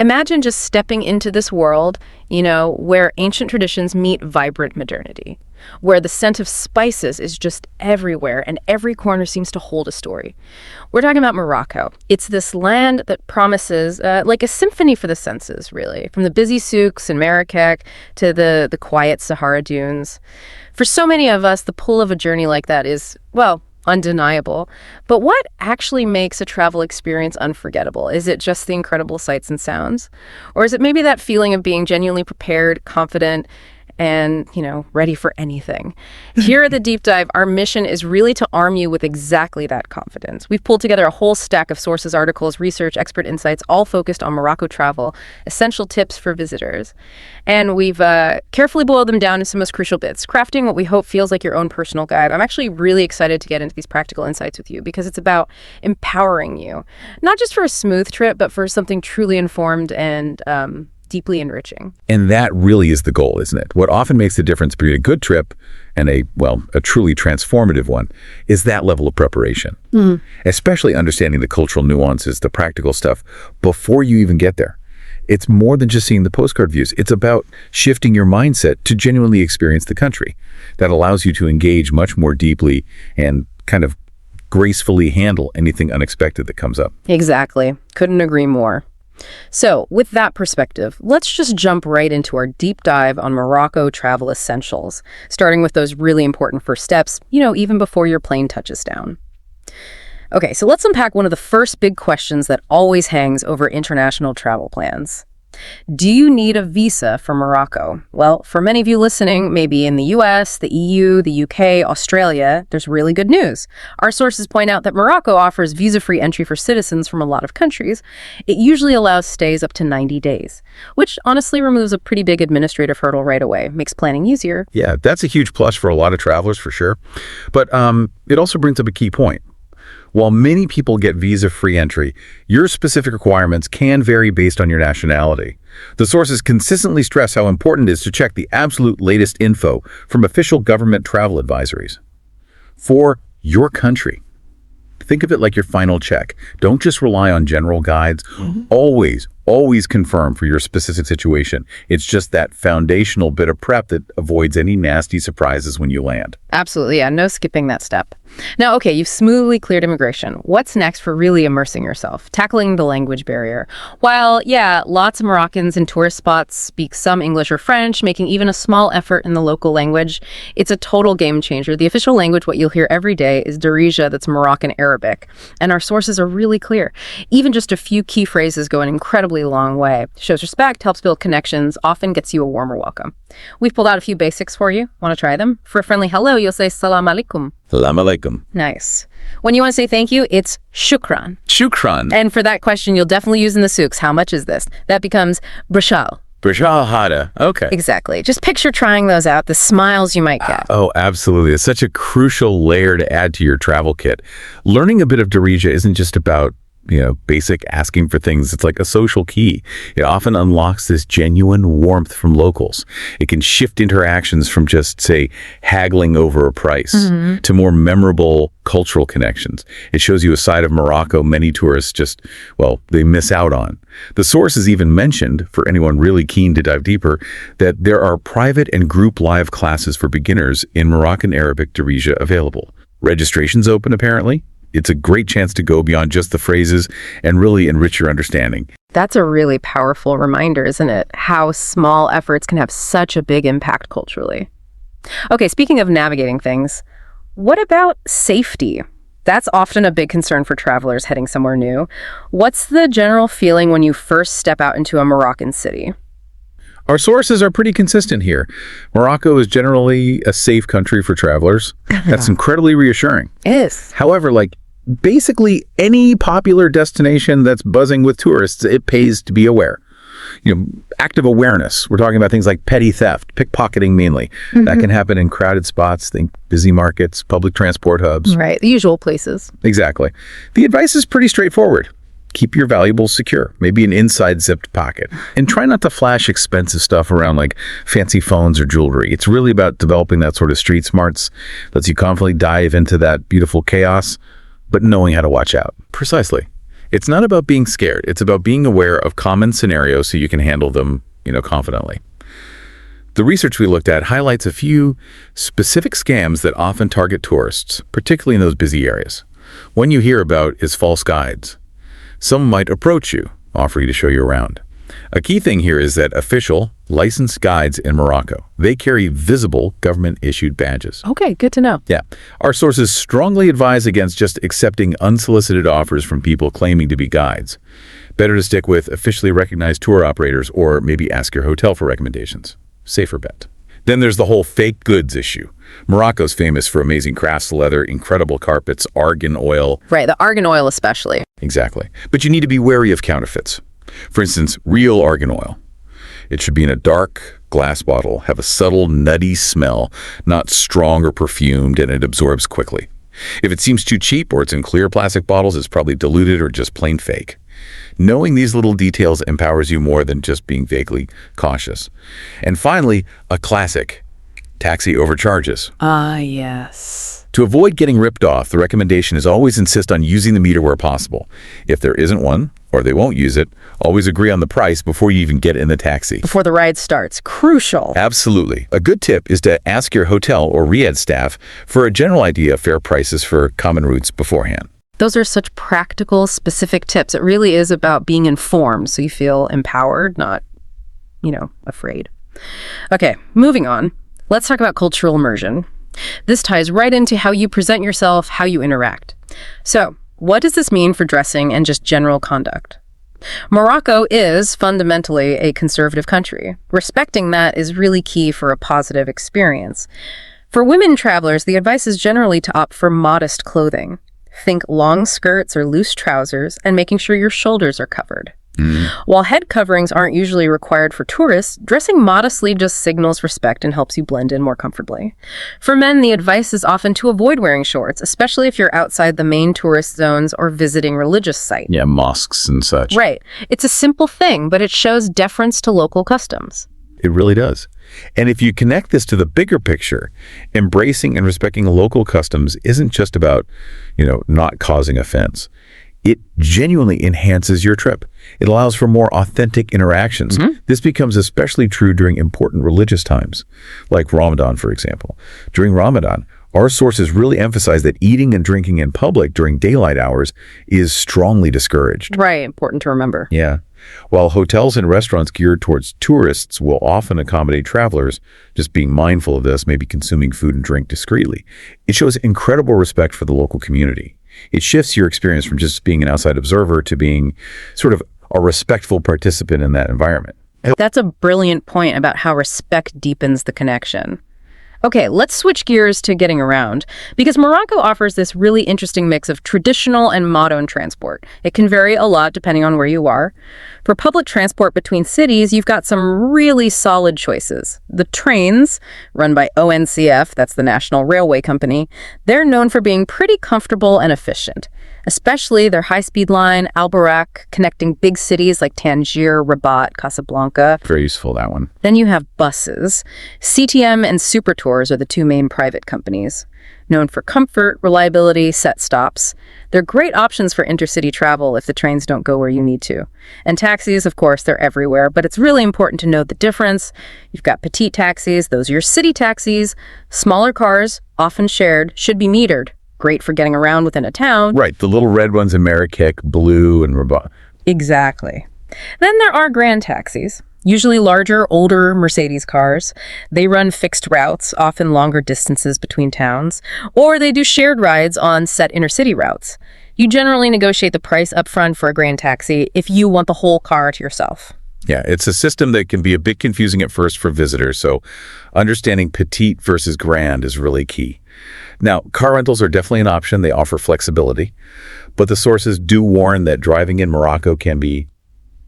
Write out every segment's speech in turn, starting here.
Imagine just stepping into this world, where ancient traditions meet vibrant modernity, where the scent of spices is just everywhere and every corner seems to hold a story. We're talking about Morocco. It's this land that promises like a symphony for the senses, really, from the busy souks in Marrakech to the quiet Sahara dunes. For so many of us, the pull of a journey like that is, well, undeniable. But what actually makes a travel experience unforgettable? Is it just the incredible sights and sounds? Or is it maybe that feeling of being genuinely prepared, confident, and, ready for anything? Here at The Deep Dive, our mission is really to arm you with exactly that confidence. We've pulled together a whole stack of sources, articles, research, expert insights, all focused on Morocco travel, essential tips for visitors. And we've carefully boiled them down to some most crucial bits, crafting what we hope feels like your own personal guide. I'm actually really excited to get into these practical insights with you because it's about empowering you, not just for a smooth trip, but for something truly informed and deeply enriching. And that really is the goal, isn't it? What often makes the difference between a good trip and a truly transformative one is that level of preparation. Mm-hmm. Especially understanding the cultural nuances, the practical stuff, before you even get there. It's more than just seeing the postcard views. It's about shifting your mindset to genuinely experience the country. That allows you to engage much more deeply and kind of gracefully handle anything unexpected that comes up. Exactly. Couldn't agree more. So, with that perspective, let's just jump right into our deep dive on Morocco travel essentials, starting with those really important first steps, even before your plane touches down. Okay, so let's unpack one of the first big questions that always hangs over international travel plans. Do you need a visa for Morocco? Well, for many of you listening, maybe in the US, the EU, the UK, Australia, there's really good news. Our sources point out that Morocco offers visa-free entry for citizens from a lot of countries. It usually allows stays up to 90 days, which honestly removes a pretty big administrative hurdle right away, makes planning easier. Yeah, that's a huge plus for a lot of travelers for sure. But it also brings up a key point. While many people get visa-free entry, your specific requirements can vary based on your nationality. The sources consistently stress how important it is to check the absolute latest info from official government travel advisories. For your country, think of it like your final check. Don't just rely on general guides. Mm-hmm. Always confirm for your specific situation. It's just that foundational bit of prep that avoids any nasty surprises when you land. Absolutely, yeah. No skipping that step. Now, okay, you've smoothly cleared immigration. What's next for really immersing yourself, tackling the language barrier? While, yeah, lots of Moroccans in tourist spots speak some English or French, making even a small effort in the local language, it's a total game changer. The official language, what you'll hear every day, is Darija, that's Moroccan Arabic. And our sources are really clear. Even just a few key phrases go an incredibly long way. Shows respect, helps build connections, often gets you a warmer welcome. We've pulled out a few basics for you. Want to try them? For a friendly hello, you'll say salam alaikum. Salam alaikum. Nice. When you want to say thank you, it's shukran. Shukran. And for that question, you'll definitely use in the souks, how much is this? That becomes brashal. Brashal hada. Okay. Exactly. Just picture trying those out, the smiles you might get. Oh, absolutely. It's such a crucial layer to add to your travel kit. Learning a bit of Darija isn't just about basic asking for things. It's like a social key. It often unlocks this genuine warmth from locals. It can shift interactions from just, say, haggling over a price to more memorable cultural connections. It shows you a side of Morocco many tourists they miss out on. The sources even mentioned, for anyone really keen to dive deeper, that there are private and group live classes for beginners in Moroccan Arabic Darija available. Registration's open, apparently. It's a great chance to go beyond just the phrases and really enrich your understanding. That's a really powerful reminder, isn't it? How small efforts can have such a big impact culturally. Okay, speaking of navigating things, what about safety? That's often a big concern for travelers heading somewhere new. What's the general feeling when you first step out into a Moroccan city? Our sources are pretty consistent here. Morocco is generally a safe country for travelers. That's incredibly reassuring. It is. However, basically any popular destination that's buzzing with tourists, it pays to be aware. Active awareness. We're talking about things like petty theft, pickpocketing mainly. Mm-hmm. That can happen in crowded spots, think busy markets, public transport hubs. Right, the usual places. Exactly. The advice is pretty straightforward. Keep your valuables secure, maybe an inside zipped pocket. And try not to flash expensive stuff around like fancy phones or jewelry. It's really about developing that sort of street smarts, lets you confidently dive into that beautiful chaos, but knowing how to watch out. Precisely. It's not about being scared. It's about being aware of common scenarios so you can handle them, confidently. The research we looked at highlights a few specific scams that often target tourists, particularly in those busy areas. One you hear about is false guides. Some might approach you, offer you to show you around. A key thing here is that official, licensed guides in Morocco, they carry visible government-issued badges. Okay, good to know. Yeah. Our sources strongly advise against just accepting unsolicited offers from people claiming to be guides. Better to stick with officially recognized tour operators or maybe ask your hotel for recommendations. Safer bet. Then there's the whole fake goods issue. Morocco's famous for amazing crafts leather, incredible carpets, argan oil. Right, the argan oil especially. Exactly. But you need to be wary of counterfeits. For instance, real argan oil. It should be in a dark glass bottle, have a subtle, nutty smell, not strong or perfumed, and it absorbs quickly. If it seems too cheap or it's in clear plastic bottles, it's probably diluted or just plain fake. Knowing these little details empowers you more than just being vaguely cautious. And finally, a classic, taxi overcharges. Ah, yes. To avoid getting ripped off, the recommendation is always insist on using the meter where possible. If there isn't one, or they won't use it, always agree on the price before you even get in the taxi. Before the ride starts. Crucial. Absolutely. A good tip is to ask your hotel or Riyadh staff for a general idea of fair prices for common routes beforehand. Those are such practical, specific tips. It really is about being informed so you feel empowered, not, afraid. Okay, moving on. Let's talk about cultural immersion. This ties right into how you present yourself, how you interact. So, what does this mean for dressing and just general conduct? Morocco is fundamentally a conservative country. Respecting that is really key for a positive experience. For women travelers, the advice is generally to opt for modest clothing. Think long skirts or loose trousers and making sure your shoulders are covered. While head coverings aren't usually required for tourists, dressing modestly just signals respect and helps you blend in more comfortably. For men, the advice is often to avoid wearing shorts, especially if you're outside the main tourist zones or visiting religious sites. Yeah, mosques and such. Right. It's a simple thing, but it shows deference to local customs. It really does. And if you connect this to the bigger picture, embracing and respecting local customs isn't just about, not causing offense. It genuinely enhances your trip. It allows for more authentic interactions. This becomes especially true during important religious times, like Ramadan, for example. During Ramadan, our sources really emphasize that eating and drinking in public during daylight hours is strongly discouraged. Right, important to remember. Yeah. While hotels and restaurants geared towards tourists will often accommodate travelers, just being mindful of this, maybe consuming food and drink discreetly, it shows incredible respect for the local community. It shifts your experience from just being an outside observer to being sort of a respectful participant in that environment. That's a brilliant point about how respect deepens the connection. Okay, let's switch gears to getting around, because Morocco offers this really interesting mix of traditional and modern transport. It can vary a lot depending on where you are. For public transport between cities, you've got some really solid choices. The trains, run by ONCF, that's the National Railway Company, they're known for being pretty comfortable and efficient. Especially their high-speed line, Al Barak, connecting big cities like Tangier, Rabat, Casablanca. Very useful, that one. Then you have buses. CTM and Super Tours are the two main private companies. Known for comfort, reliability, set stops. They're great options for intercity travel if the trains don't go where you need to. And taxis, of course, they're everywhere, but it's really important to note the difference. You've got petite taxis, those are your city taxis. Smaller cars, often shared, should be metered. Great for getting around within a town. Right, the little red ones in Marrakech, Blue, and Rabat. Exactly. Then there are grand taxis, usually larger, older Mercedes cars. They run fixed routes, often longer distances between towns, or they do shared rides on set intercity routes. You generally negotiate the price up front for a grand taxi if you want the whole car to yourself. Yeah, it's a system that can be a bit confusing at first for visitors, so understanding petite versus grand is really key. Now, car rentals are definitely an option. They offer flexibility, but the sources do warn that driving in Morocco can be,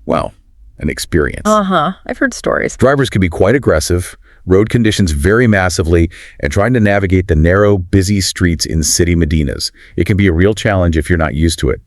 an experience. I've heard stories. Drivers can be quite aggressive, road conditions vary massively, and trying to navigate the narrow, busy streets in city medinas. It can be a real challenge if you're not used to it.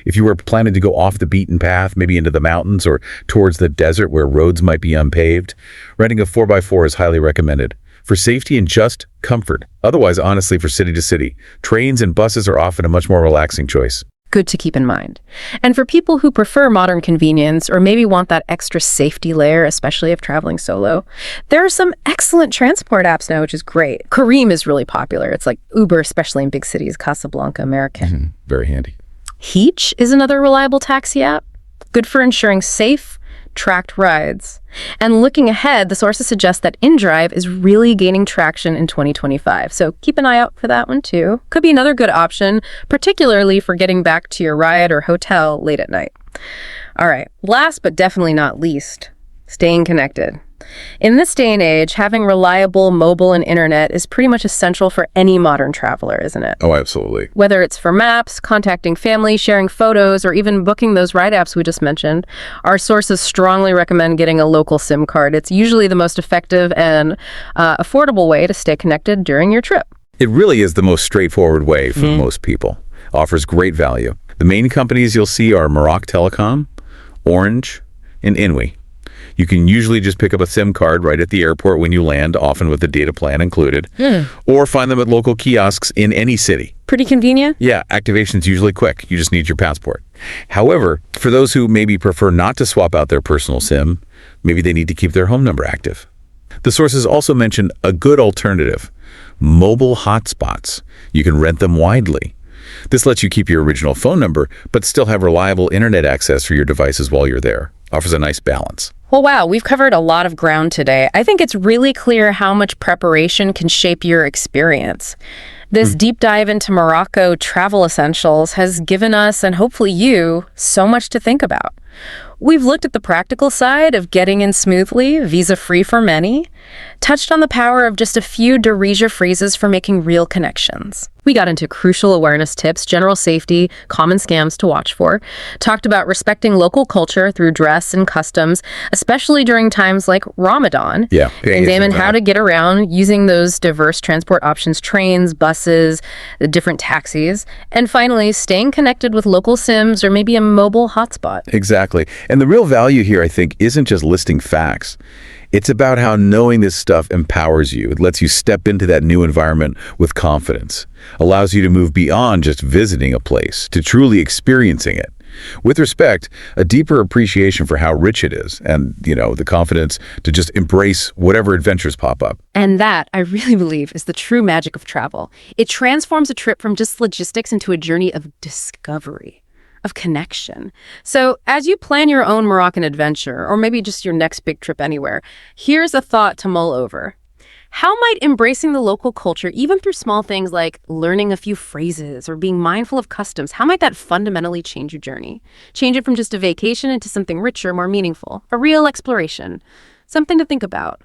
If you were planning to go off the beaten path, maybe into the mountains or towards the desert where roads might be unpaved, renting a 4x4 is highly recommended. For safety and just comfort. Otherwise, honestly, for city to city, trains and buses are often a much more relaxing choice. Good to keep in mind. And for people who prefer modern convenience or maybe want that extra safety layer, especially if traveling solo, there are some excellent transport apps now, which is great. Careem is really popular. It's like Uber, especially in big cities, Casablanca, American. Very handy. Heech is another reliable taxi app, good for ensuring safe, tracked rides. And looking ahead, the sources suggest that InDrive is really gaining traction in 2025. So keep an eye out for that one too. Could be another good option, particularly for getting back to your ride or hotel late at night. All right, last but definitely not least, staying connected. In this day and age, having reliable mobile and internet is pretty much essential for any modern traveler, isn't it? Oh, absolutely. Whether it's for maps, contacting family, sharing photos, or even booking those ride apps we just mentioned, our sources strongly recommend getting a local SIM card. It's usually the most effective and affordable way to stay connected during your trip. It really is the most straightforward way for most people. Offers great value. The main companies you'll see are Morocco Telecom, Orange, and Inwi. You can usually just pick up a SIM card right at the airport when you land, often with the data plan included, or find them at local kiosks in any city. Pretty convenient? Yeah, activation's usually quick. You just need your passport. However, for those who maybe prefer not to swap out their personal SIM, maybe they need to keep their home number active. The sources also mention a good alternative, mobile hotspots. You can rent them widely. This lets you keep your original phone number, but still have reliable internet access for your devices while you're there. Offers a nice balance. Well, wow, we've covered a lot of ground today. I think it's really clear how much preparation can shape your experience. This deep dive into Morocco travel essentials has given us, and hopefully you, so much to think about. We've looked at the practical side of getting in smoothly, visa-free for many, touched on the power of just a few Darija phrases for making real connections. We got into crucial awareness tips, general safety, common scams to watch for, talked about respecting local culture through dress and customs, especially during times like Ramadan, Yeah. and examined how to get around using those diverse transport options, trains, buses, the different taxis, and finally, staying connected with local SIMs or maybe a mobile hotspot. Exactly. And the real value here, I think, isn't just listing facts. It's about how knowing this stuff empowers you. It lets you step into that new environment with confidence, allows you to move beyond just visiting a place to truly experiencing it. With respect, a deeper appreciation for how rich it is and, the confidence to just embrace whatever adventures pop up. And that, I really believe, is the true magic of travel. It transforms a trip from just logistics into a journey of discovery, of connection. So as you plan your own Moroccan adventure, or maybe just your next big trip anywhere, here's a thought to mull over. How might embracing the local culture, even through small things like learning a few phrases or being mindful of customs, how might that fundamentally change your journey? Change it from just a vacation into something richer, more meaningful, a real exploration, something to think about.